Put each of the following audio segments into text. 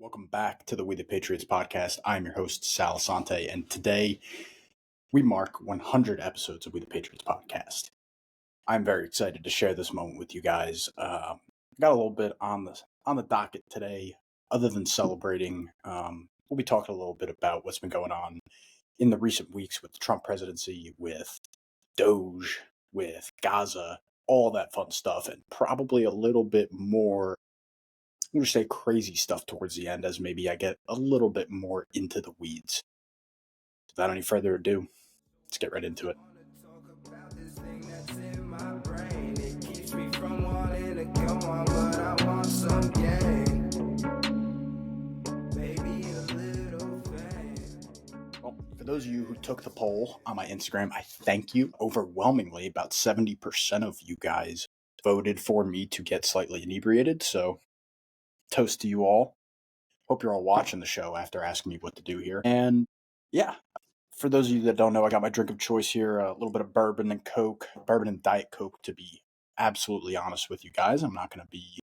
Welcome back to the We The Patriots Podcast. I'm your host, Sal Assante, and today we mark 100 episodes of We The Patriots Podcast. I'm very excited to share this moment with you guys. Got a little bit on the docket today. Other than celebrating, we'll be talking a little bit about what's been going on in the recent weeks with the Trump presidency, with Doge, with Gaza, all that fun stuff, and probably a little bit more, I'm going to say crazy stuff towards the end as maybe I get a little bit more into the weeds. Without any further ado, let's get right into it. Well, for those of you who took the poll on my Instagram, I thank you. Overwhelmingly, about 70% of you guys voted for me to get slightly inebriated, so toast to you all. Hope you're all watching the show after asking me what to do here. And yeah, for those of you that don't know, I got my drink of choice here, a little bit of bourbon and Coke, bourbon and Diet Coke, to be absolutely honest with you guys. I'm not going to be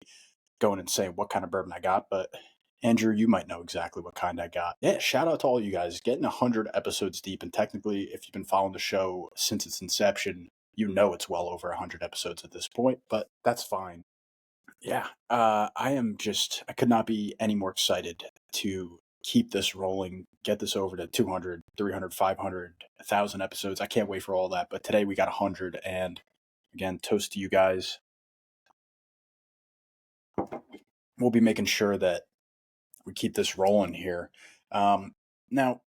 going and saying what kind of bourbon I got, but Andrew, you might know exactly what kind I got. Yeah, shout out to all you guys. Getting 100 episodes deep, and technically, if you've been following the show since its inception, you know it's well over 100 episodes at this point, but that's fine. Yeah, I could not be any more excited to keep this rolling, get this over to 200, 300, 500, 1,000 episodes. I can't wait for all that, but today we got 100, and again, toast to you guys. We'll be making sure that we keep this rolling here. Now,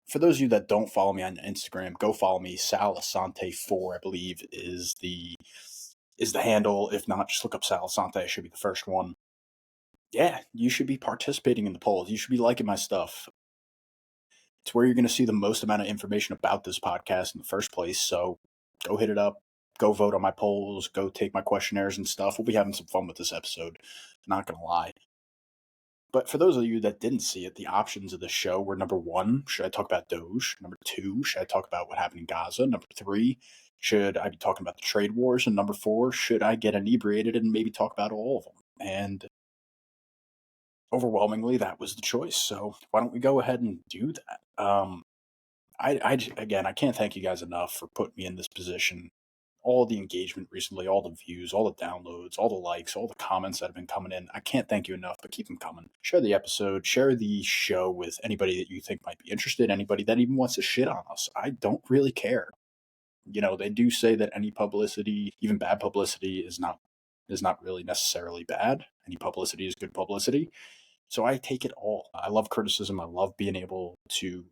for those of you that don't follow me on Instagram, go follow me. Sal Assante 4, I believe, is the handle. If not, just look up Sal Assante. It should be the first one. Yeah, you should be participating in the polls. You should be liking my stuff. It's where you're going to see the most amount of information about this podcast in the first place. So go hit it up. Go vote on my polls. Go take my questionnaires and stuff. We'll be having some fun with this episode. Not going to lie. But for those of you that didn't see it, the options of the show were: number 1, should I talk about Doge? Number 2, should I talk about what happened in Gaza? Number 3, should I be talking about the trade wars? And number 4, should I get inebriated and maybe talk about all of them? And overwhelmingly, that was the choice. So why don't we go ahead and do that? Again, I can't thank you guys enough for putting me in this position. All the engagement recently, all the views, all the downloads, all the likes, all the comments that have been coming in. I can't thank you enough, but keep them coming. Share the episode, share the show with anybody that you think might be interested, anybody that even wants to shit on us. I don't really care. You know, they do say that any publicity, even bad publicity, is not really necessarily bad. Any publicity is good publicity. So I take it all. I love criticism. I love being able to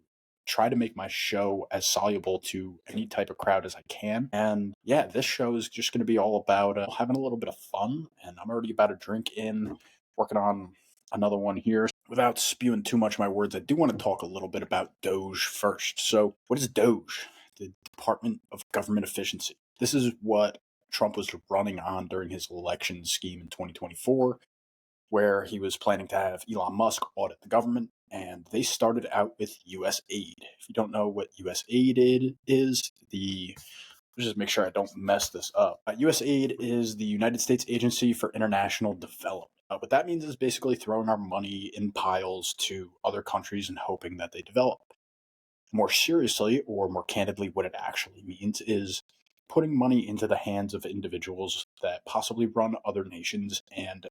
try to make my show as soluble to any type of crowd as I can. And yeah, this show is just going to be all about having a little bit of fun. And I'm already about a drink in, working on another one here. Without spewing too much of my words, I do want to talk a little bit about Doge first. So what is Doge? The Department of Government Efficiency. This is what Trump was running on during his election scheme in 2024, where he was planning to have Elon Musk audit the government, and they started out with USAID. If you don't know what USAID is, let's just make sure I don't mess this up. USAID is the United States Agency for International Development. What that means is basically throwing our money in piles to other countries and hoping that they develop. More seriously, or more candidly, what it actually means is putting money into the hands of individuals that possibly run other nations and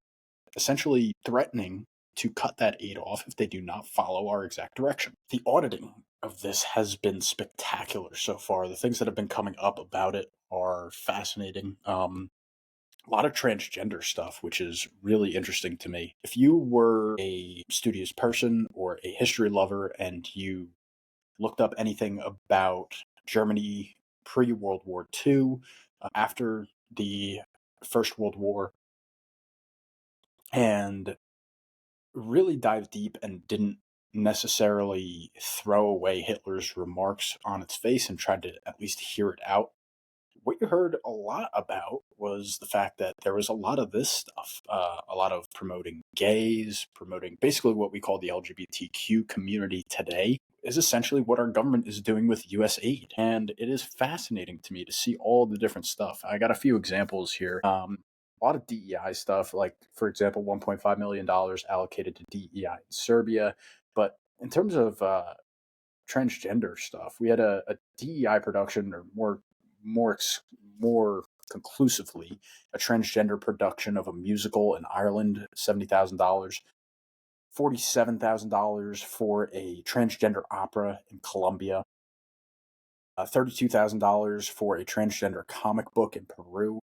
essentially threatening to cut that aid off if they do not follow our exact direction. The auditing of this has been spectacular so far. The things that have been coming up about it are fascinating. A lot of transgender stuff, which is really interesting to me. If you were a studious person or a history lover and you looked up anything about Germany pre-World War II, after the First World War, and really dived deep and didn't necessarily throw away Hitler's remarks on its face and tried to at least hear it out, what you heard a lot about was the fact that there was a lot of this stuff, a lot of promoting gays, promoting basically what we call the LGBTQ community today, is essentially what our government is doing with USAID. And it is fascinating to me to see all the different stuff. I got a few examples here. A lot of DEI stuff, like, for example, $1.5 million allocated to DEI in Serbia. But in terms of transgender stuff, we had a DEI production, or more, more conclusively, a transgender production of a musical in Ireland, $70,000. $47,000 for a transgender opera in Colombia, $32,000 for a transgender comic book in Peru.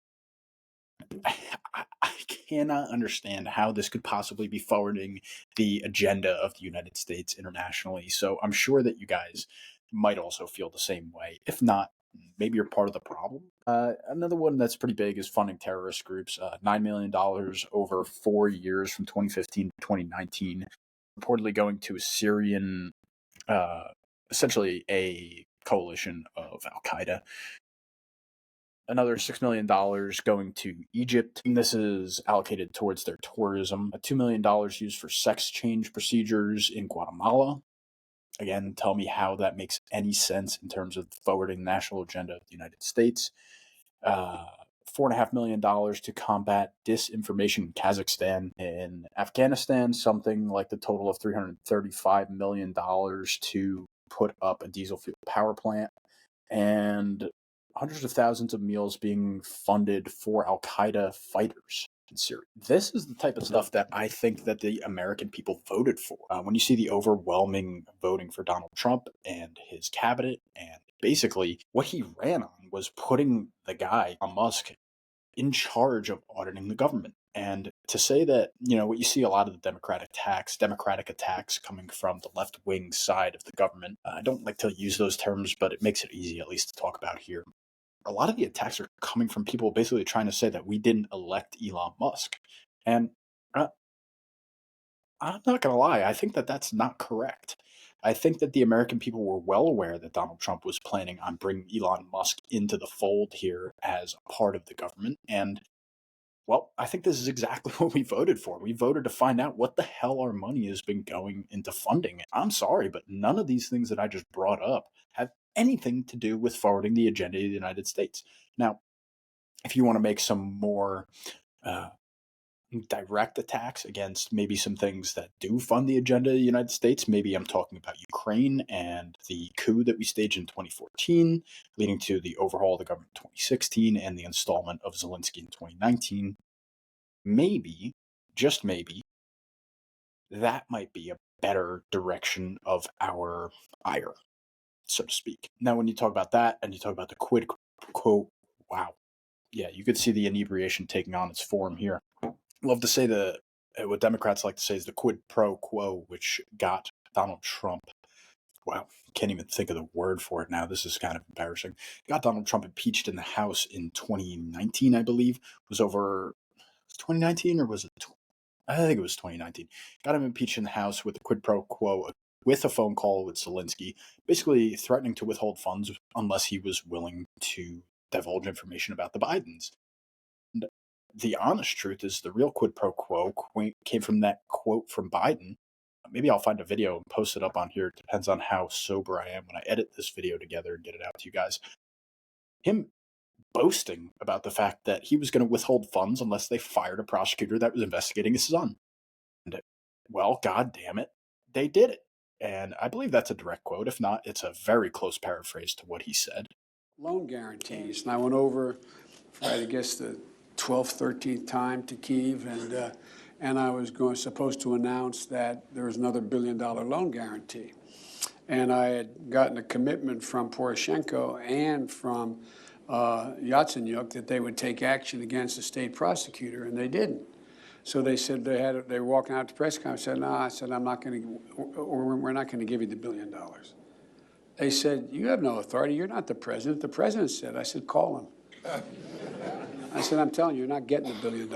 I cannot understand how this could possibly be forwarding the agenda of the United States internationally. So I'm sure that you guys might also feel the same way. If not, maybe you're part of the problem. Another one that's pretty big is funding terrorist groups. $9 million over 4 years from 2015 to 2019, reportedly going to a Syrian, uh, essentially a coalition of Al Qaeda. Another $6 million going to Egypt, and this is allocated towards their tourism. $2 million used for sex change procedures in Guatemala. Again, tell me how that makes any sense in terms of forwarding the national agenda of the United States. $4.5 million to combat disinformation in Kazakhstan. In Afghanistan, something like the total of $335 million to put up a diesel fuel power plant. And hundreds of thousands of meals being funded for Al Qaeda fighters in Syria. This is the type of stuff that I think that the American people voted for. When you see the overwhelming voting for Donald Trump and his cabinet, and basically what he ran on was putting the guy, Musk, in charge of auditing the government. And to say that, what you see a lot of the democratic attacks coming from the left-wing side of the government, I don't like to use those terms, but it makes it easy at least to talk about here. A lot of the attacks are coming from people basically trying to say that we didn't elect Elon Musk. And I'm not going to lie, I think that that's not correct. I think that the American people were well aware that Donald Trump was planning on bringing Elon Musk into the fold here as a part of the government. And, well, I think this is exactly what we voted for. We voted to find out what the hell our money has been going into funding. I'm sorry, but none of these things that I just brought up have anything to do with forwarding the agenda of the United States. Now, if you want to make some more direct attacks against maybe some things that do fund the agenda of the United States, maybe I'm talking about Ukraine and the coup that we staged in 2014, leading to the overhaul of the government in 2016 and the installment of Zelensky in 2019. Maybe, just maybe, that might be a better direction of our ire, so to speak. Now, when you talk about that and you talk about the quid quo, wow. Yeah, you could see the inebriation taking on its form here. Love to say what Democrats like to say is the quid pro quo, which got Donald Trump. Wow, can't even think of the word for it now. This is kind of embarrassing. Got Donald Trump impeached in the House in 2019, I believe. Was over 2019 or was it? I think it was 2019. Got him impeached in the House with a quid pro quo, with a phone call with Zelensky, basically threatening to withhold funds unless he was willing to divulge information about the Bidens. And the honest truth is the real quid pro quo came from that quote from Biden. Maybe I'll find a video and post it up on here. It depends on how sober I am when I edit this video together and get it out to you guys. Him boasting about the fact that he was going to withhold funds unless they fired a prosecutor that was investigating his son. And, well, God damn it, they did it. And I believe that's a direct quote. If not, it's a very close paraphrase to what he said. Loan guarantees. And I went over for, I guess, the 12th, 13th time to Kyiv, and I was supposed to announce that there was another $1 billion loan guarantee. And I had gotten a commitment from Poroshenko and from Yatsenyuk that they would take action against the state prosecutor, and they didn't. So they said they were walking out to press conference. I said, no, I said, I'm not going to, or we're not going to give you the $1 billion. They said, you have no authority. You're not the president. The president said. I said, call him. I said, I'm telling you, you're not getting the $1 billion.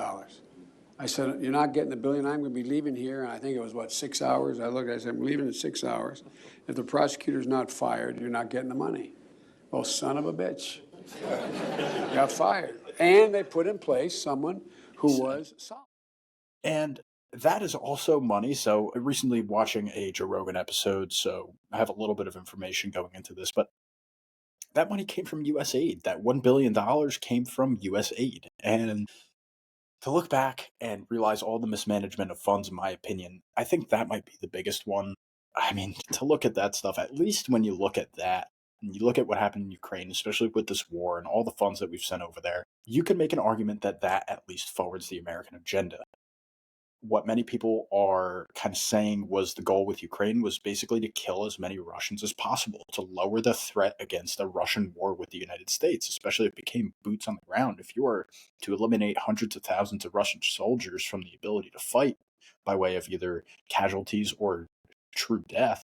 I said, you're not getting the $1 billion. I'm going to be leaving here. And I think it was, 6 hours? I looked, I said, I'm leaving in 6 hours. If the prosecutor's not fired, you're not getting the money. Well, son of a bitch. Got fired. And they put in place someone who was solid. And that is also money. So recently watching a Joe Rogan episode, so I have a little bit of information going into this, but that money came from USAID. That $1 billion came from USAID. And To look back and realize all the mismanagement of funds, in my opinion, I think that might be the biggest one. I mean, to look at that stuff, at least when you look at that, and you look at what happened in Ukraine, especially with this war and all the funds that we've sent over there, you can make an argument that that at least forwards the American agenda. What many people are kind of saying was the goal with Ukraine was basically to kill as many Russians as possible, to lower the threat against a Russian war with the United States, especially if it became boots on the ground. If you were to eliminate hundreds of thousands of Russian soldiers from the ability to fight by way of either casualties or true death,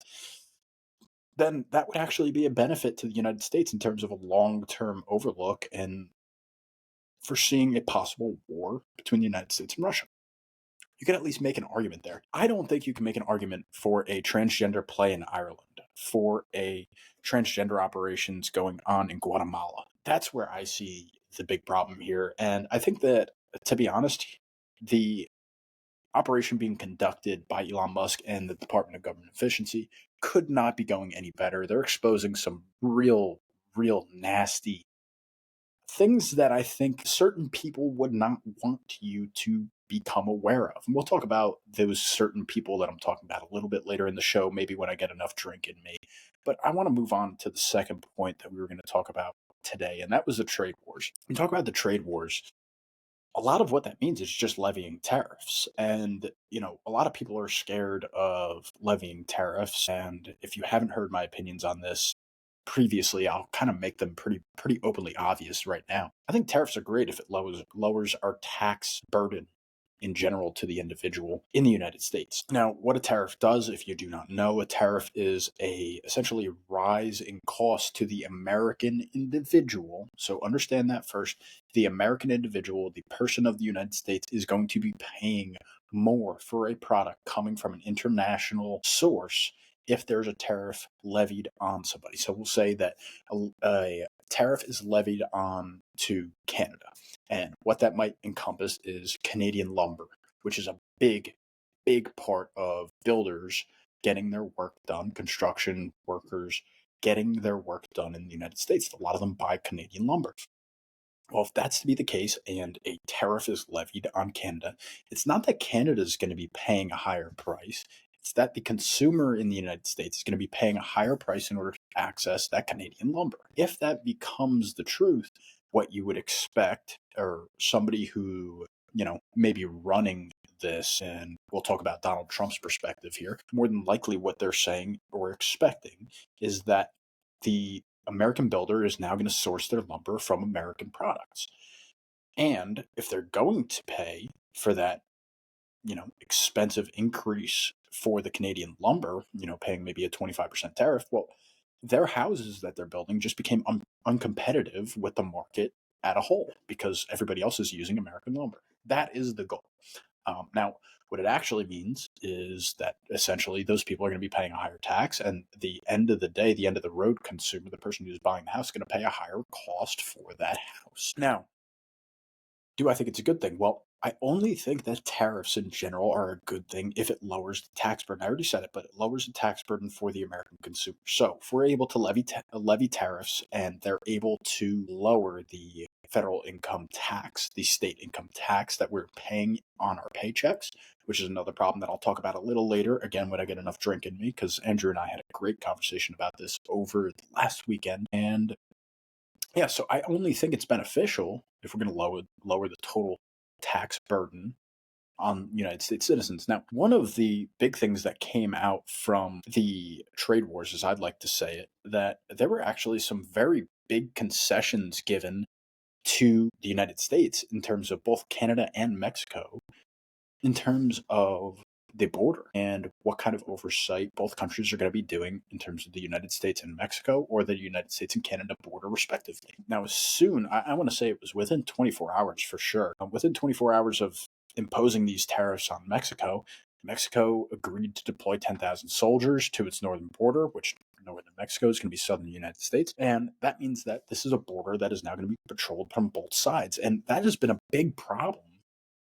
then that would actually be a benefit to the United States in terms of a long-term overlook and foreseeing a possible war between the United States and Russia. You can at least make an argument there. I don't think you can make an argument for a transgender play in Ireland, for a transgender operations going on in Guatemala. That's where I see the big problem here. And I think that, to be honest, the operation being conducted by Elon Musk and the Department of Government Efficiency could not be going any better. They're exposing some real nasty things that I think certain people would not want you to become aware of. And we'll talk about those certain people that I'm talking about a little bit later in the show, maybe when I get enough drink in me. But I want to move on to the second point that we were going to talk about today, and that was the trade wars. When we talk about the trade wars, a lot of what that means is just levying tariffs. And, a lot of people are scared of levying tariffs. And if you haven't heard my opinions on this previously, I'll kind of make them pretty openly obvious right now. I think tariffs are great if it lowers our tax burden in general to the individual in the United States. Now, what a tariff does, if you do not know, a tariff is essentially a rise in cost to the American individual. So understand that first. The American individual, the person of the United States, is going to be paying more for a product coming from an international source if there's a tariff levied on somebody. So we'll say that a tariff is levied on to Canada. And what that might encompass is Canadian lumber, which is a big part of builders getting their work done, construction workers getting their work done in the United States. A lot of them buy Canadian lumber. Well, if that's to be the case and a tariff is levied on Canada, it's not that Canada is going to be paying a higher price. It's that the consumer in the United States is going to be paying a higher price in order to access that Canadian lumber. If that becomes the truth, what you would expect, or somebody who, may be running this, and we'll talk about Donald Trump's perspective here, more than likely what they're saying or expecting is that the American builder is now going to source their lumber from American products. And if they're going to pay for that, expensive increase for the Canadian lumber, paying maybe a 25% tariff, well, their houses that they're building just became uncompetitive with the market at a whole because everybody else is using American lumber. That is the goal. Now, what it actually means is that essentially those people are going to be paying a higher tax, and the end of the day, the end of the road consumer, the person who's buying the house, is going to pay a higher cost for that house. Now, do I think it's a good thing? Well, I only think that tariffs in general are a good thing if it lowers the tax burden. I already said it, but it lowers the tax burden for the American consumer. So if we're able to levy tariffs and they're able to lower the federal income tax, the state income tax that we're paying on our paychecks, which is another problem that I'll talk about a little later, again, when I get enough drink in me, because Andrew and I had a great conversation about this over the last weekend. And yeah, so I only think it's beneficial if we're going to lower the total tax burden on United States citizens. Now, one of the big things that came out from the trade wars, as I'd like to say it, that there were actually some very big concessions given to the United States in terms of both Canada and Mexico, in terms of the border and what kind of oversight both countries are going to be doing in terms of the United States and Mexico, or the United States and Canada border, respectively. Now, as soon, I want to say it was within 24 hours for sure, within 24 hours of imposing these tariffs on Mexico, Mexico agreed to deploy 10,000 soldiers to its northern border, which northern Mexico is going to be southern United States. And that means that this is a border that is now going to be patrolled from both sides. And that has been a big problem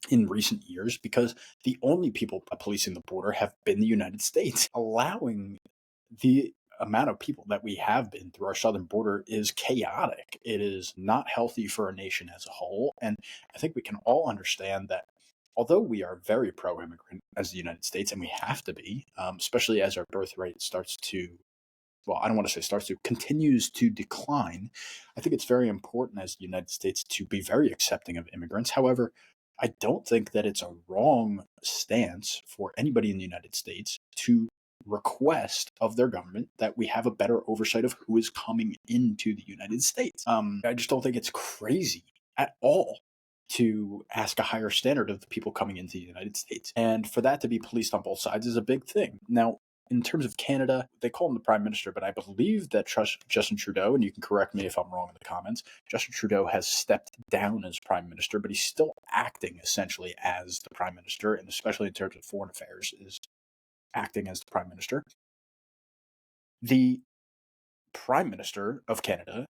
in recent years because the only people policing the border have been the United States, allowing the amount of people that we have been through our southern border is chaotic. It is not healthy for a nation as a whole. And I think we can all understand that although we are very pro-immigrant as the United States, and we have to be, especially as our birth rate starts to, well, I don't want to say starts to, continues to decline, I think it's very important as the United States to be very accepting of immigrants. However, I don't think that it's a wrong stance for anybody in the United States to request of their government that we have a better oversight of who is coming into the United States. I just don't think it's crazy at all to ask a higher standard of the people coming into the United States. And for that to be policed on both sides is a big thing. Now, in terms of Canada, they call him the prime minister, but I believe that Justin Trudeau, and you can correct me if I'm wrong in the comments, Justin Trudeau has stepped down as prime minister, but he's still acting essentially as the prime minister, and especially in terms of foreign affairs, is acting as the prime minister. The prime minister of Canada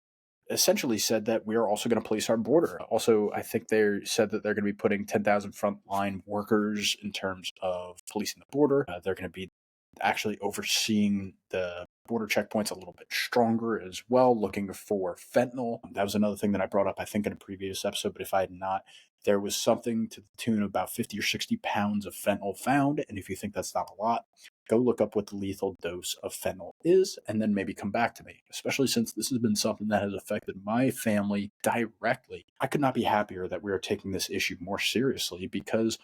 essentially said that we are also going to police our border. Also, I think they said that they're going to be putting 10,000 frontline workers in terms of policing the border. They're going to be actually overseeing the border checkpoints a little bit stronger as well, looking for fentanyl. That was another thing that I brought up, I think, in a previous episode, but if I had not, there was something to the tune of about 50 or 60 pounds of fentanyl found. And if you think that's not a lot, go look up what the lethal dose of fentanyl is and then maybe come back to me, especially since this has been something that has affected my family directly. I could not be happier that we are taking this issue more seriously because,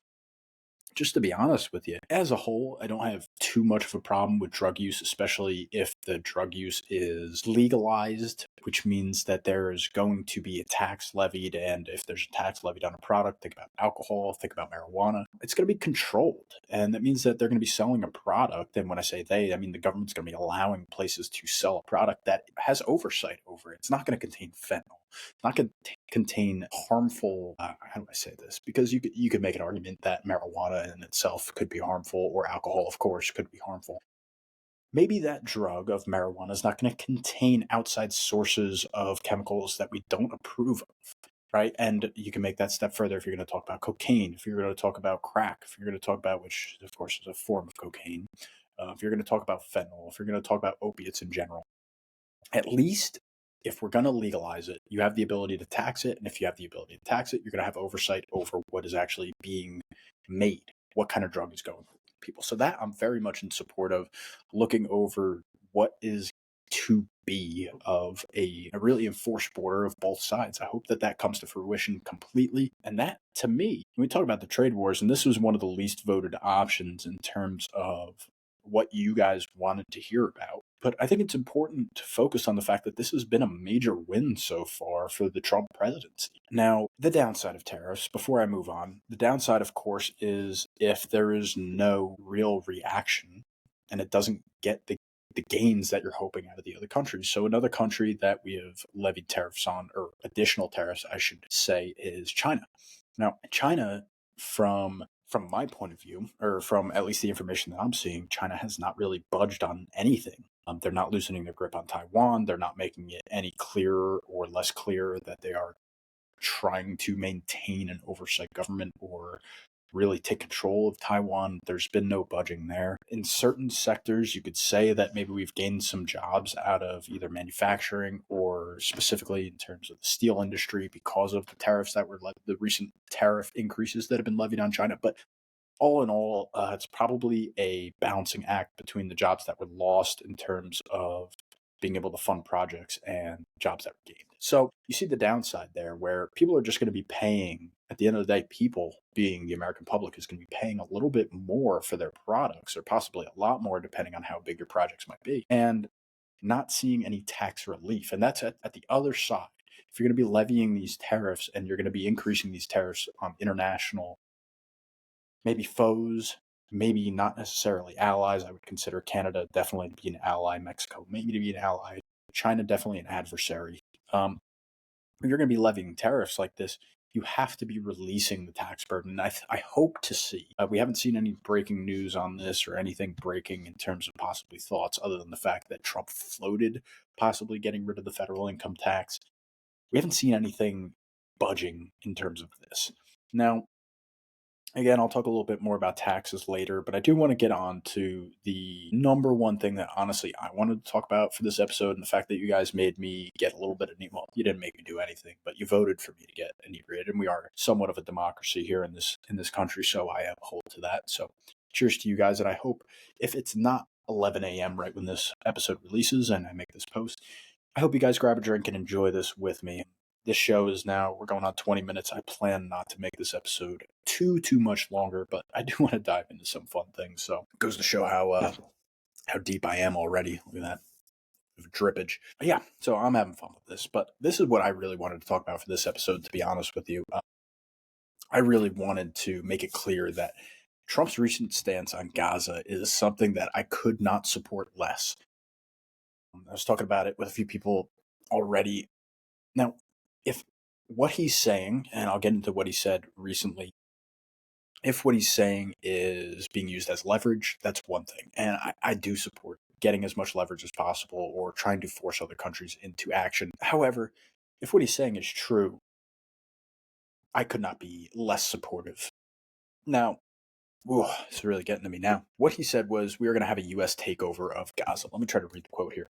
just to be honest with you, as a whole, I don't have too much of a problem with drug use, especially if the drug use is legalized, which means that there is going to be a tax levied. And if there's a tax levied on a product, think about alcohol, think about marijuana, it's going to be controlled. And that means that they're going to be selling a product. And when I say they, I mean the government's going to be allowing places to sell a product that has oversight over it. It's not going to contain fentanyl. It's not going to contain harmful, how do I say this? Because you could make an argument that marijuana in itself could be harmful, or alcohol, of course, could be harmful. Maybe that drug of marijuana is not going to contain outside sources of chemicals that we don't approve of, right? And you can make that step further if you're going to talk about cocaine, if you're going to talk about crack, if you're going to talk about, which of course is a form of cocaine, if you're going to talk about fentanyl, if you're going to talk about opiates in general. At least if we're going to legalize it, you have the ability to tax it. And if you have the ability to tax it, you're going to have oversight over what is actually being made, what kind of drug is going to people. So that I'm very much in support of, looking over what is to be of a really enforced border of both sides. I hope that that comes to fruition completely. And that, to me, when we talk about the trade wars, and this was one of the least voted options in terms of what you guys wanted to hear about. But I think it's important to focus on the fact that this has been a major win so far for the Trump presidency. Now, the downside of tariffs, before I move on, the downside, of course, is if there is no real reaction and it doesn't get the gains that you're hoping out of the other countries. So another country that we have levied tariffs on, or additional tariffs, I should say, is China. Now, China, from my point of view, or from at least the information that I'm seeing, China has not really budged on anything. They're not loosening their grip on Taiwan. They're not making it any clearer or less clear that they are trying to maintain an oversight government or really take control of Taiwan. There's been no budging there. In certain sectors, you could say that maybe we've gained some jobs out of either manufacturing or specifically in terms of the steel industry because of the tariffs that were the recent tariff increases that have been levied on China. But all in all, it's probably a balancing act between the jobs that were lost in terms of being able to fund projects and jobs that were gained. So you see the downside there, where people are just going to be paying, at the end of the day, people, being the American public, is going to be paying a little bit more for their products, or possibly a lot more depending on how big your projects might be, and not seeing any tax relief. And that's at the other side. If you're going to be levying these tariffs and you're going to be increasing these tariffs on international, maybe foes, maybe not necessarily allies. I would consider Canada definitely to be an ally, Mexico maybe to be an ally, China definitely an adversary. If you're going to be levying tariffs like this, you have to be releasing the tax burden. And I hope to see, we haven't seen any breaking news on this or anything breaking in terms of possibly thoughts, other than the fact that Trump floated possibly getting rid of the federal income tax. We haven't seen anything budging in terms of this. Now, Again, I'll talk a little bit more about taxes later, but I do want to get on to the number one thing that honestly I wanted to talk about for this episode, and the fact that you guys made me get a little bit well, you didn't make me do anything, but you voted for me to get inebriated, and we are somewhat of a democracy here in this country, so I uphold to that. So cheers to you guys, and I hope if it's not 11 a.m. right when this episode releases and I make this post, I hope you guys grab a drink and enjoy this with me. This show is now, we're going on 20 minutes. I plan not to make this episode too much longer, but I do want to dive into some fun things. So it goes to show how deep I am already. Look at that drippage. But yeah, so I'm having fun with this. But this is what I really wanted to talk about for this episode, to be honest with you. I really wanted to make it clear that Trump's recent stance on Gaza is something that I could not support less. I was talking about it with a few people already. Now, if what he's saying, and I'll get into what he said recently, if what he's saying is being used as leverage, that's one thing. And I do support getting as much leverage as possible or trying to force other countries into action. However, if what he's saying is true, I could not be less supportive. Now, it's really getting to me now. What he said was we are going to have a U.S. takeover of Gaza. Let me try to read the quote here.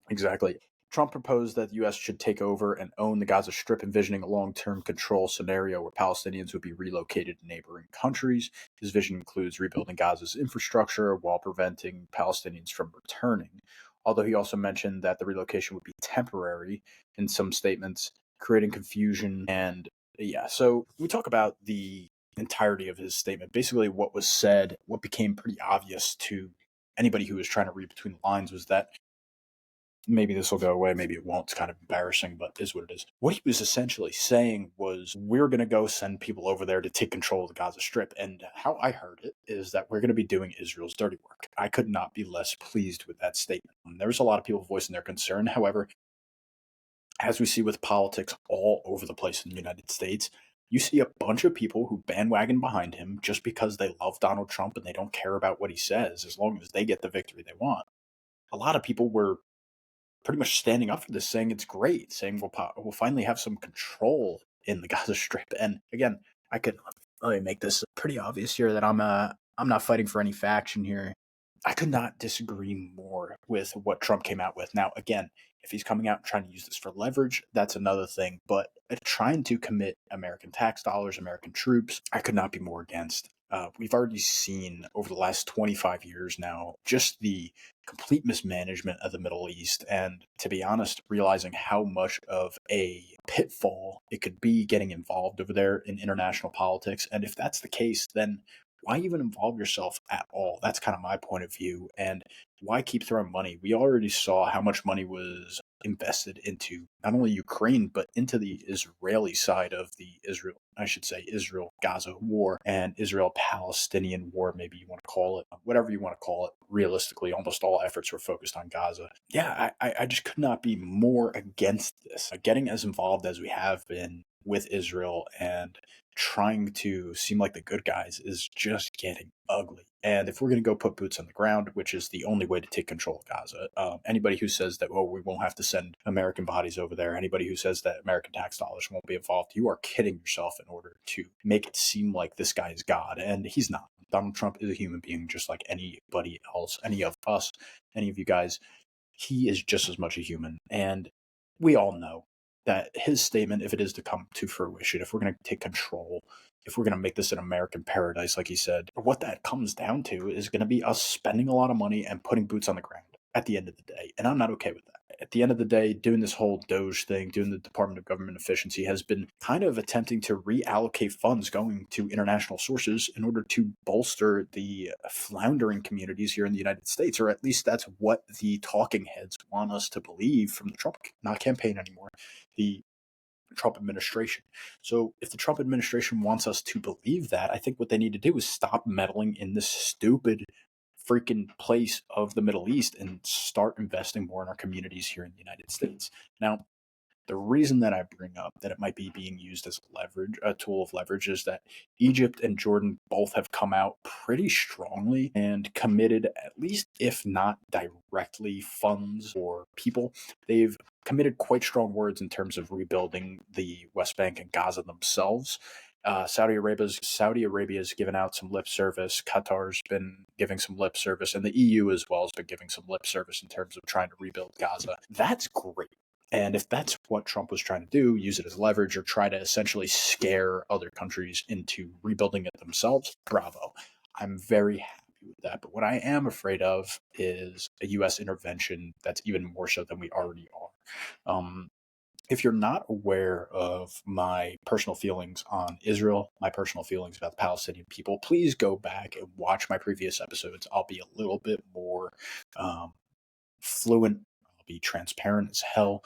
Exactly. Trump proposed that the U.S. should take over and own the Gaza Strip, envisioning a long-term control scenario where Palestinians would be relocated to neighboring countries. His vision includes rebuilding Gaza's infrastructure while preventing Palestinians from returning. Although he also mentioned that the relocation would be temporary in some statements, creating confusion. And yeah, so we talk about the entirety of his statement. Basically, what was said, what became pretty obvious to anybody who was trying to read between the lines was that maybe this will go away, maybe it won't. It's kind of embarrassing, but is what it is. What he was essentially saying was, we're going to go send people over there to take control of the Gaza Strip. And how I heard it is that we're going to be doing Israel's dirty work. I could not be less pleased with that statement. There's a lot of people voicing their concern. However, as we see with politics all over the place in the United States, you see a bunch of people who bandwagon behind him just because they love Donald Trump and they don't care about what he says as long as they get the victory they want. A lot of people were pretty much standing up for this, saying it's great, saying we'll finally have some control in the Gaza Strip. And again, let me make this pretty obvious here that I'm not fighting for any faction here. I could not disagree more with what Trump came out with. Now, again, if he's coming out and trying to use this for leverage, that's another thing. But trying to commit American tax dollars, American troops, I could not be more against. We've already seen over the last 25 years now just the complete mismanagement of the Middle East. And to be honest, realizing how much of a pitfall it could be getting involved over there in international politics. And if that's the case, then why even involve yourself at all? That's kind of my point of view. And why keep throwing money? We already saw how much money was invested into not only Ukraine, but into the Israeli side of the Israel-Gaza war and Israel-Palestinian war, maybe you want to call it, whatever you want to call it. Realistically, almost all efforts were focused on Gaza. Yeah, I just could not be more against this. Getting as involved as we have been with Israel and trying to seem like the good guys is just getting ugly. And if we're going to go put boots on the ground, which is the only way to take control of Gaza, anybody who says that, we won't have to send American bodies over there, anybody who says that American tax dollars won't be involved, you are kidding yourself in order to make it seem like this guy is God. And he's not. Donald Trump is a human being just like anybody else, any of us, any of you guys. He is just as much a human. And we all know that his statement, if it is to come to fruition, if we're going to take control, if we're going to make this an American paradise, like he said, what that comes down to is going to be us spending a lot of money and putting boots on the ground at the end of the day. And I'm not okay with that. At the end of the day, doing this whole Doge thing, doing the Department of Government Efficiency has been kind of attempting to reallocate funds going to international sources in order to bolster the floundering communities here in the United States, or at least that's what the talking heads want us to believe from the Trump, not campaign anymore, the Trump administration. So if the Trump administration wants us to believe that, I think what they need to do is stop meddling in this stupid freaking place of the Middle East and start investing more in our communities here in the United States. Now, the reason that I bring up that it might be being used as a tool of leverage, is that Egypt and Jordan both have come out pretty strongly and committed, at least if not directly funds or people, they've committed quite strong words in terms of rebuilding the West Bank and Gaza themselves. Saudi Arabia's given out some lip service. Qatar's been giving some lip service, and the EU as well has been giving some lip service in terms of trying to rebuild Gaza. That's great. And if that's what Trump was trying to do, use it as leverage or try to essentially scare other countries into rebuilding it themselves, bravo. I'm very happy with that. But what I am afraid of is a U.S. intervention that's even more so than we already are. If you're not aware of my personal feelings on Israel, my personal feelings about the Palestinian people, please go back and watch my previous episodes. I'll be a little bit more fluent. I'll be transparent as hell.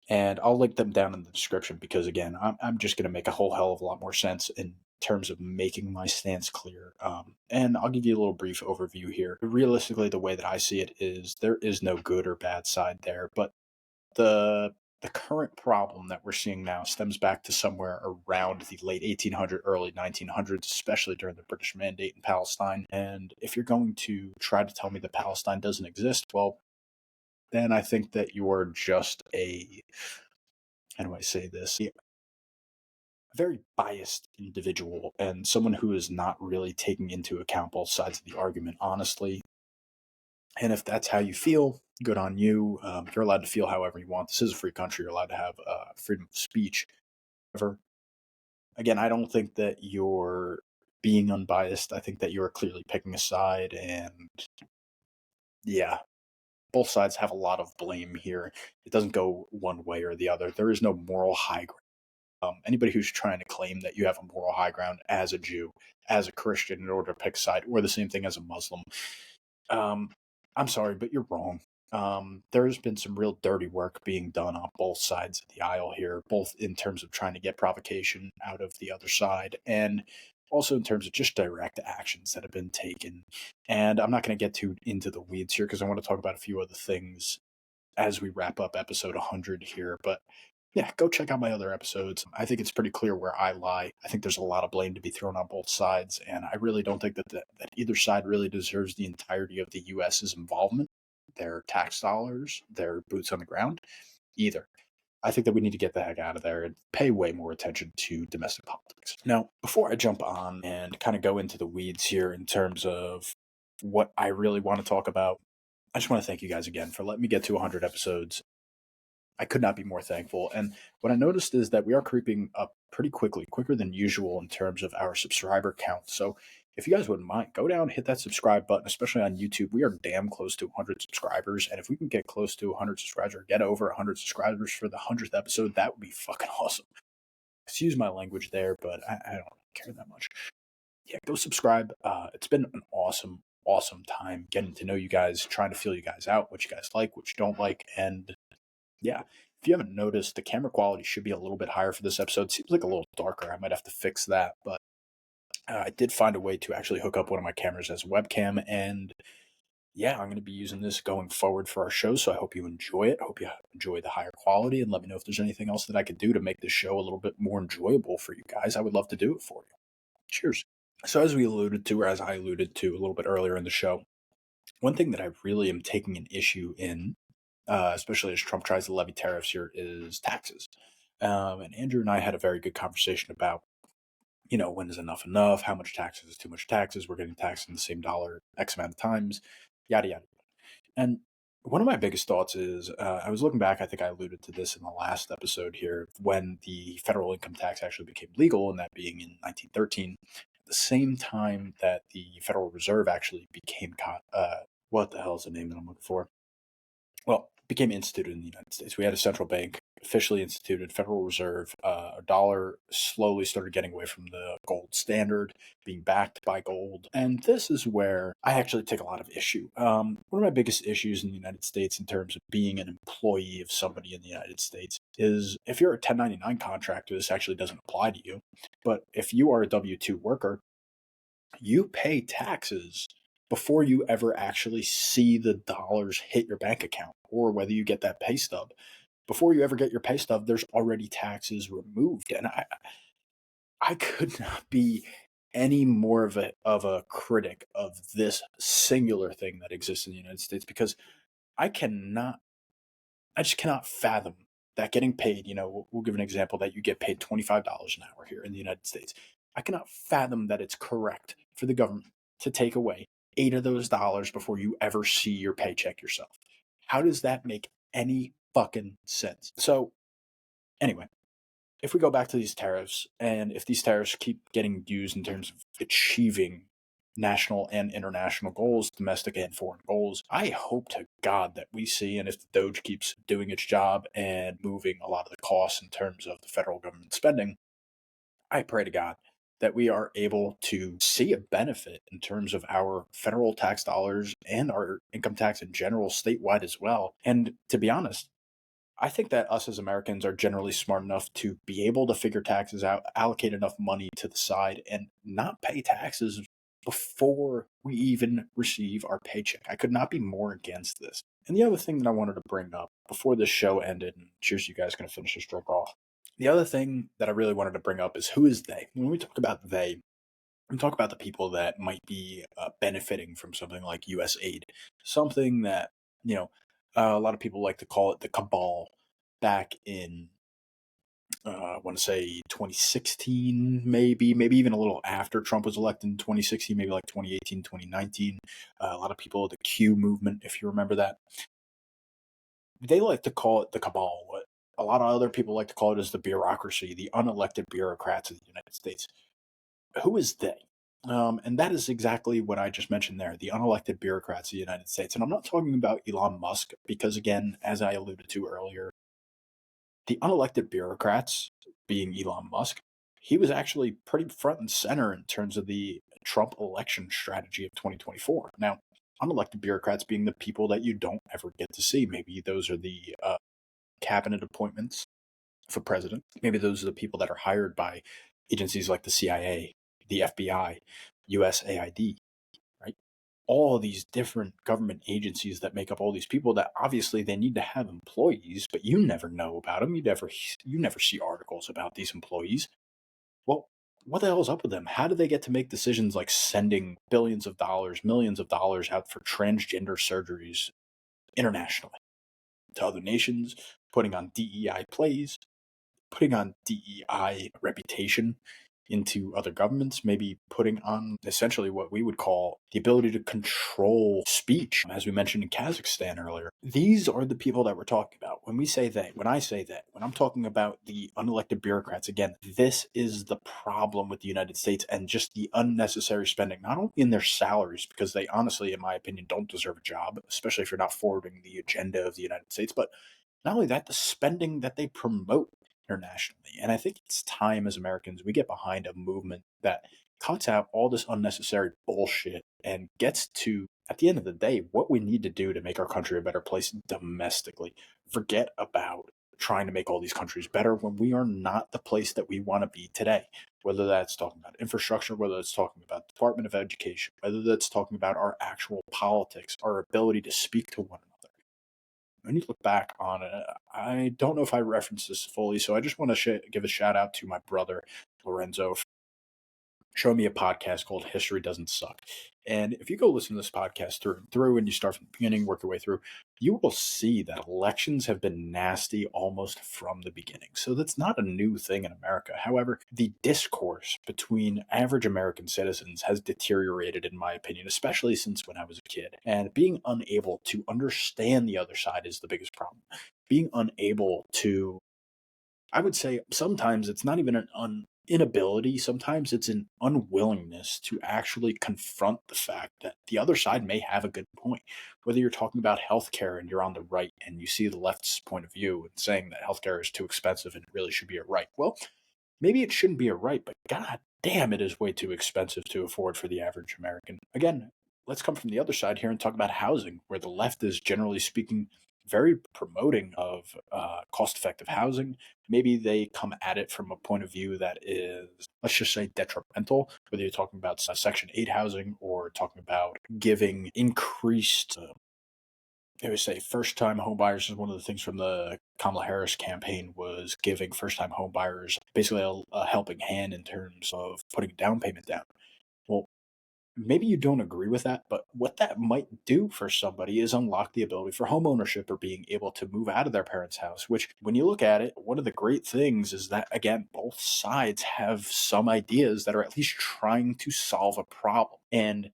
And I'll link them down in the description because, again, I'm just going to make a whole hell of a lot more sense in terms of making my stance clear. And I'll give you a little brief overview here. Realistically, the way that I see it is there is no good or bad side there, but the current problem that we're seeing now stems back to somewhere around the late 1800s, early 1900s, especially during the British Mandate in Palestine. And if you're going to try to tell me that Palestine doesn't exist, well, then I think that you're just how do I say this? A very biased individual and someone who is not really taking into account both sides of the argument honestly. And if that's how you feel, good on you. You're allowed to feel however you want. This is a free country. You're allowed to have freedom of speech. However, again, I don't think that you're being unbiased. I think that you're clearly picking a side. And yeah, both sides have a lot of blame here. It doesn't go one way or the other. There is no moral high ground. Anybody who's trying to claim that you have a moral high ground as a Jew, as a Christian, in order to pick a side, or the same thing as a Muslim, I'm sorry, but you're wrong. There's been some real dirty work being done on both sides of the aisle here, both in terms of trying to get provocation out of the other side and also in terms of just direct actions that have been taken. And I'm not going to get too into the weeds here because I want to talk about a few other things as we wrap up episode 100 here. But yeah, go check out my other episodes. I think it's pretty clear where I lie. I think there's a lot of blame to be thrown on both sides, and I really don't think that either side really deserves the entirety of the U.S.'s involvement, their tax dollars, their boots on the ground, either. I think that we need to get the heck out of there and pay way more attention to domestic politics. Now, before I jump on and kind of go into the weeds here in terms of what I really want to talk about, I just want to thank you guys again for letting me get to 100 episodes. I could not be more thankful. And what I noticed is that we are creeping up pretty quickly, quicker than usual in terms of our subscriber count. So if you guys wouldn't mind, go down, hit that subscribe button, especially on YouTube. We are damn close to 100 subscribers. And if we can get close to 100 subscribers or get over 100 subscribers for the 100th episode, that would be fucking awesome. Excuse my language there, but I don't care that much. Yeah, go subscribe. It's been an awesome time getting to know you guys, trying to feel you guys out, what you guys like, what you don't like. And yeah, if you haven't noticed, the camera quality should be a little bit higher for this episode. It seems like a little darker. I might have to fix that, but I did find a way to actually hook up one of my cameras as a webcam, and yeah, I'm going to be using this going forward for our show, so I hope you enjoy it. I hope you enjoy the higher quality, and let me know if there's anything else that I could do to make this show a little bit more enjoyable for you guys. I would love to do it for you. Cheers. So as we alluded to, or as I alluded to a little bit earlier in the show, one thing that I really am taking an issue in, especially as Trump tries to levy tariffs here, is taxes. And Andrew and I had a very good conversation about, when is enough enough? How much taxes is too much taxes? We're getting taxed in the same dollar X amount of times, yada, yada. And one of my biggest thoughts is, I was looking back, I think I alluded to this in the last episode here, when the federal income tax actually became legal, and that being in 1913, at the same time that the Federal Reserve actually became, what the hell is the name that I'm looking for? Well, became instituted in the United States. We had a central bank officially instituted, Federal Reserve. A dollar slowly started getting away from the gold standard, being backed by gold. And this is where I actually take a lot of issue. One of my biggest issues in the United States in terms of being an employee of somebody in the United States is if you're a 1099 contractor, this actually doesn't apply to you. But if you are a W-2 worker, you pay taxes before you ever actually see the dollars hit your bank account or whether you get that pay stub. Before you ever get your pay stub, there's already taxes removed. And I could not be any more of a critic of this singular thing that exists in the United States because I just cannot fathom that getting paid, we'll give an example that you get paid $25 an hour here in the United States. I cannot fathom that it's correct for the government to take away 8 of those dollars before you ever see your paycheck yourself. How does that make any fucking sense? So, anyway, if we go back to these tariffs, and if these tariffs keep getting used in terms of achieving national and international goals, domestic and foreign goals, I hope to God that we see, and if the Doge keeps doing its job and moving a lot of the costs in terms of the federal government spending, I pray to God that we are able to see a benefit in terms of our federal tax dollars and our income tax in general, statewide as well. And to be honest, I think that us as Americans are generally smart enough to be able to figure taxes out, allocate enough money to the side, and not pay taxes before we even receive our paycheck. I could not be more against this. And the other thing that I wanted to bring up before this show ended, and cheers, you guys going to finish this drink off. The other thing that I really wanted to bring up is, who is they? When we talk about they, we talk about the people that might be benefiting from something like USAID, something that, a lot of people like to call it the cabal back in, I want to say 2016, maybe even a little after Trump was elected in 2016, maybe like 2018, 2019. A lot of people, the Q movement, if you remember that, they like to call it the cabal. What a lot of other people like to call it is the bureaucracy, the unelected bureaucrats of the United States. Who is they? And that is exactly what I just mentioned there, the unelected bureaucrats of the United States. And I'm not talking about Elon Musk, because again, as I alluded to earlier, the unelected bureaucrats, being Elon Musk, he was actually pretty front and center in terms of the Trump election strategy of 2024. Now, unelected bureaucrats being the people that you don't ever get to see. Maybe those are the cabinet appointments for president. Maybe those are the people that are hired by agencies like the CIA, the FBI, USAID, right? All of these different government agencies that make up all these people that obviously they need to have employees, but you never know about them. You never see articles about these employees. Well, what the hell's up with them? How do they get to make decisions like sending billions of dollars, millions of dollars out for transgender surgeries internationally to other nations, putting on DEI plays, putting on DEI reputation into other governments, maybe putting on essentially what we would call the ability to control speech, as we mentioned in Kazakhstan earlier. These are the people that we're talking about. When we say they, when I say that, when I'm talking about the unelected bureaucrats, again, this is the problem with the United States and just the unnecessary spending, not only in their salaries, because they honestly, in my opinion, don't deserve a job, especially if you're not forwarding the agenda of the United States, but not only that, the spending that they promote internationally. And I think it's time as Americans we get behind a movement that cuts out all this unnecessary bullshit and gets to, at the end of the day, what we need to do to make our country a better place domestically. Forget about trying to make all these countries better when we are not the place that we want to be today. Whether that's talking about infrastructure, whether it's talking about the Department of Education, whether that's talking about our actual politics, our ability to speak to one another. When you look back on it, I don't know if I referenced this fully, so I just want to give a shout out to my brother, Lorenzo, for showing me a podcast called History Doesn't Suck. And if you go listen to this podcast through and you start from the beginning, work your way through, you will see that elections have been nasty almost from the beginning. So that's not a new thing in America. However, the discourse between average American citizens has deteriorated, in my opinion, especially since when I was a kid. And being unable to understand the other side is the biggest problem. Being unable to, I would say sometimes it's not even an inability, sometimes it's an unwillingness to actually confront the fact that the other side may have a good point. Whether you're talking about healthcare and you're on the right and you see the left's point of view and saying that healthcare is too expensive and it really should be a right. Well, maybe it shouldn't be a right, but god damn, it is way too expensive to afford for the average American. Again, let's come from the other side here and talk about housing, where the left is generally speaking very promoting of cost-effective housing. Maybe they come at it from a point of view that is, let's just say, detrimental, whether you're talking about Section 8 housing or talking about giving increased, I would say, first-time homebuyers is one of the things from the Kamala Harris campaign, was giving first-time homebuyers basically a helping hand in terms of putting a down payment down. Well, maybe you don't agree with that, but what that might do for somebody is unlock the ability for home ownership or being able to move out of their parents' house, which when you look at it, one of the great things is that, again, both sides have some ideas that are at least trying to solve a problem. And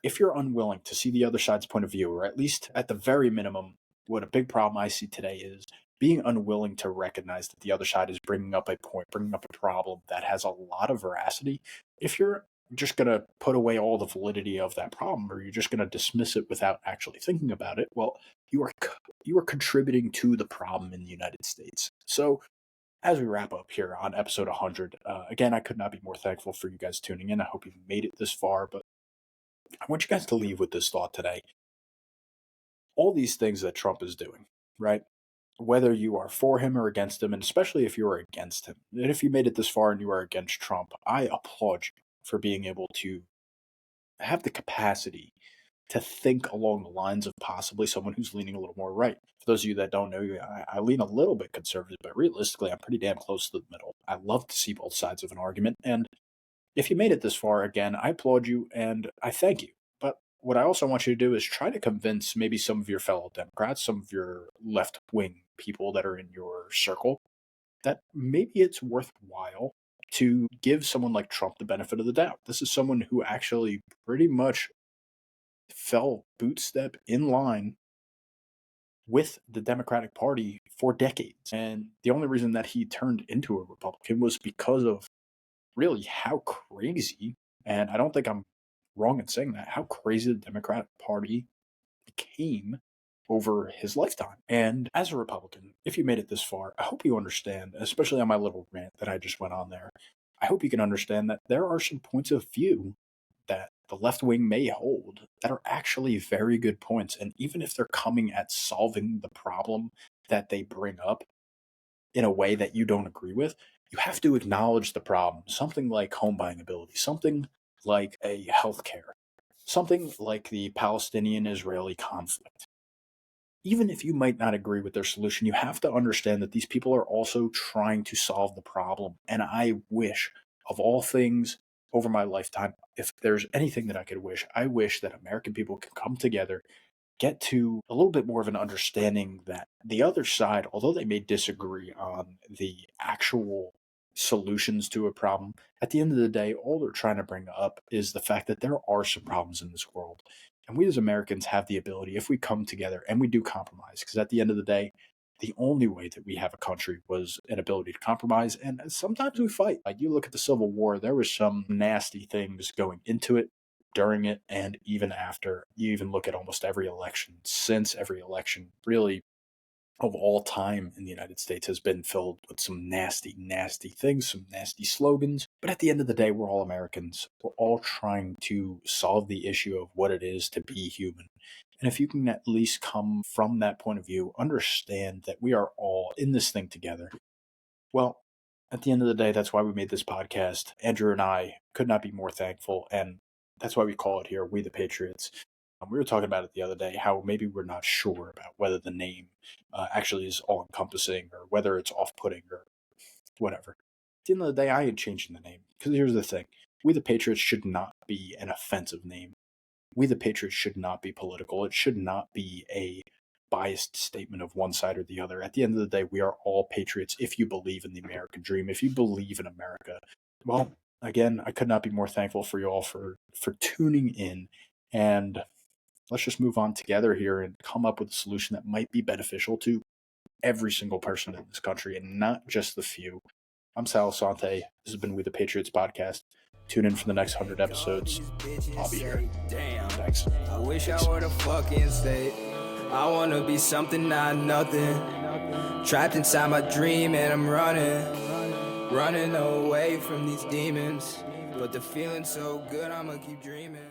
if you're unwilling to see the other side's point of view, or at least at the very minimum, what a big problem I see today is being unwilling to recognize that the other side is bringing up a point, bringing up a problem that has a lot of veracity. If you're just going to put away all the validity of that problem, or you're just going to dismiss it without actually thinking about it, well, you are contributing to the problem in the United States. So as we wrap up here on episode 100, again, I could not be more thankful for you guys tuning in. I hope you've made it this far, but I want you guys to leave with this thought today. All these things that Trump is doing, right? Whether you are for him or against him, and especially if you are against him, and if you made it this far and you are against Trump, I applaud you for being able to have the capacity to think along the lines of possibly someone who's leaning a little more right. For those of you that don't know, I lean a little bit conservative, but realistically, I'm pretty damn close to the middle. I love to see both sides of an argument, and if you made it this far, again, I applaud you and I thank you. But what I also want you to do is try to convince maybe some of your fellow Democrats, some of your left wing people that are in your circle, that maybe it's worthwhile to give someone like Trump the benefit of the doubt. This is someone who actually pretty much fell bootstep in line with the Democratic Party for decades. And the only reason that he turned into a Republican was because of really how crazy, and I don't think I'm wrong in saying that, how crazy the Democratic Party became over his lifetime. And as a Republican, if you made it this far, I hope you understand, especially on my little rant that I just went on there, I hope you can understand that there are some points of view that the left wing may hold that are actually very good points. And even if they're coming at solving the problem that they bring up in a way that you don't agree with, you have to acknowledge the problem. Something like home buying ability, something like a healthcare, something like the Palestinian-Israeli conflict. Even if you might not agree with their solution, you have to understand that these people are also trying to solve the problem. And I wish, of all things over my lifetime, if there's anything that I could wish, I wish that American people could come together, get to a little bit more of an understanding that the other side, although they may disagree on the actual solutions to a problem, at the end of the day, all they're trying to bring up is the fact that there are some problems in this world. And we as Americans have the ability, if we come together and we do compromise, because at the end of the day, the only way that we have a country was an ability to compromise. And sometimes we fight. Like you look at the Civil War, there was some nasty things going into it, during it, and even after. You even look at almost every election since, every election really of all time in the United States has been filled with some nasty, nasty things, some nasty slogans. But at the end of the day, we're all Americans. We're all trying to solve the issue of what it is to be human. And if you can at least come from that point of view, understand that we are all in this thing together, well, at the end of the day, that's why we made this podcast. Andrew and I could not be more thankful, and that's why we call it here, We The Patriots. We were talking about it the other day, how maybe we're not sure about whether the name actually is all-encompassing or whether it's off-putting or whatever. At the end of the day, I ain't changing the name. Because here's the thing. We the Patriots should not be an offensive name. We the Patriots should not be political. It should not be a biased statement of one side or the other. At the end of the day, we are all patriots if you believe in the American dream, if you believe in America. Well, again, I could not be more thankful for you all for tuning in, and let's just move on together here and come up with a solution that might be beneficial to every single person in this country and not just the few. I'm Sal Assante. This has been We The Patriots Podcast. Tune in for the next 100 episodes. I'll be here. Damn. Thanks. I wish I were the fucking state. I wanna be something, not nothing. Trapped inside my dream and I'm running away from these demons. But the feeling's so good, I'ma keep dreaming.